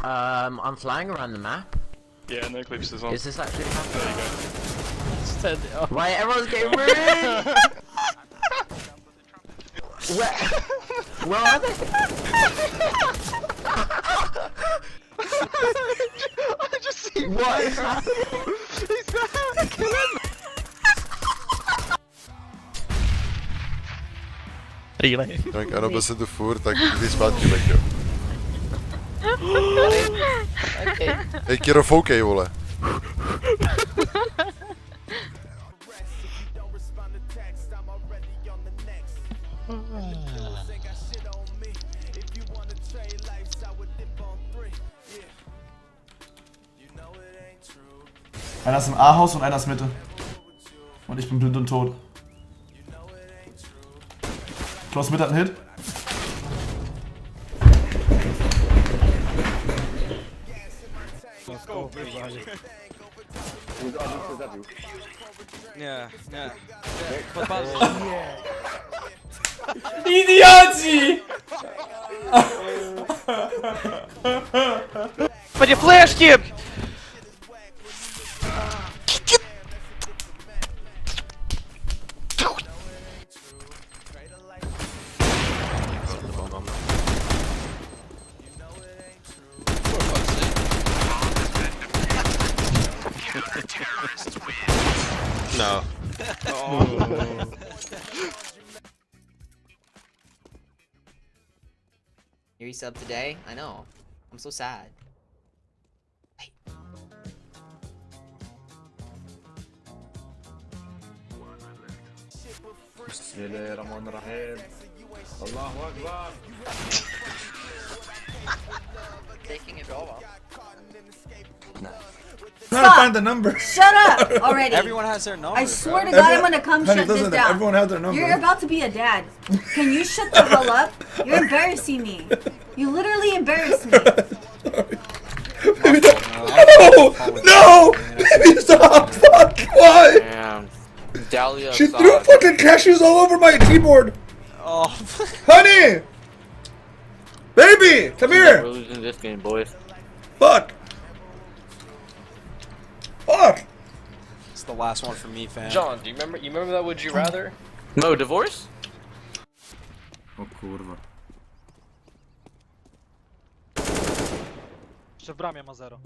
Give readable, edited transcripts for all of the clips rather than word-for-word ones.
I'm flying around the map. Yeah, no clips is on. Is this actually happening? There you go. Why everyone's getting ruined? Where are they? I just see What? He's there! Kill him! Ik kan op een zitten voor dat ik die spaat je weg. Ik keer een fok willen. Einer ist im A-Haus und einer ist Mitte. Und ich bin blind und tot. Close Mitte hat einen Hit. Nie. Idioci! Będzie fleszkiem! No. You resub today? I know. I'm so sad. Wait. Bismillahirrahmanirrahim. Allahu Akbar. Taking it over. Trying to find the number. Shut up already. Everyone has their number. I swear to God, I'm gonna come Honey, shut this listen, down. everyone has their number. You're about to be a dad. Can you shut the hell up? You're embarrassing me. You literally embarrassed me. Baby, no! Baby, stop! Fuck! Why? Damn. Dahlia She threw fucking cashews all over my keyboard! Oh. Honey! Baby! Come We're here! losing this game, boys. Fuck! Fuck! It's the last one for me, fam. John, do you remember that Would You Rather? No, divorce? O kurwa. Jeszcze w bramie ma 0.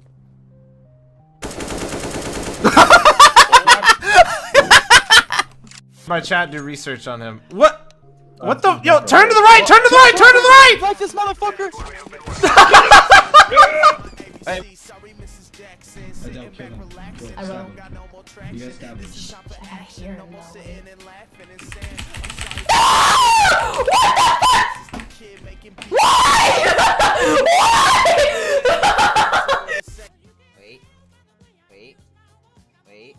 My chat do research on him. What? What the? Yo, turn to the right! Turn to the right! Turn to the right! Like this motherfucker! I will. You guys stab me. Wait.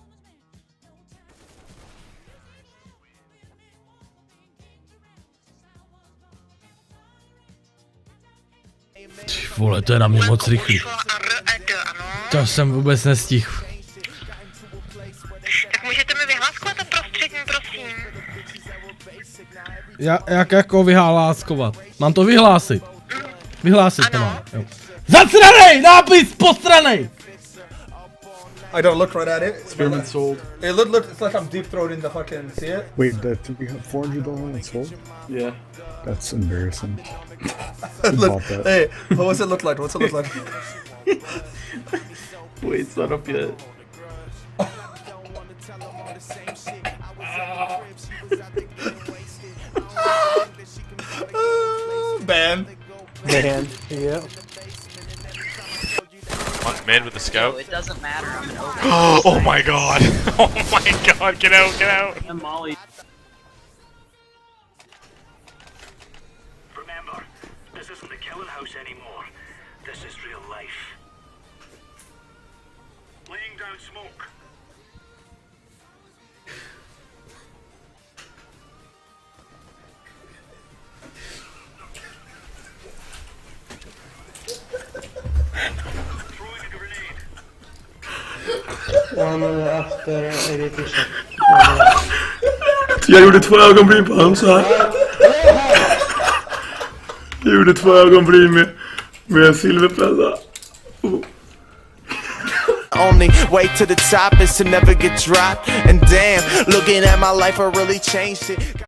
Ty vole, to je na mě moc rychlý. To jsem vůbec nestihl. Tak můžete mi vyhláskovat to prostřední, prosím. Jak jako vyhláskovat? Mám to vyhlásit. Vyhlásit to mám. Jo. Zasranej! Nápis postranej! I don't look right at it. Experiment sold. It look, it's like I'm deep throating the fucking, see it? Wait, the $400 one sold? Yeah. That's embarrassing. Look, hey, what's it look like? What's it look like? Wait, it's not up yet. Banned. Banned. Yeah. One man with the scout. No, it doesn't matter. I'm an open. Oh my god! Oh my god! Get out! Get out! I'm Molly. Remember, this isn't the killing house anymore. This is real life. Laying down smoke. Jag gjorde 2 ögonbryn på honom så här. Jag gjorde 2 ögonbryn med en silverpenna. Only way to the top is to never get dropped. And damn, looking at my life, I really changed it.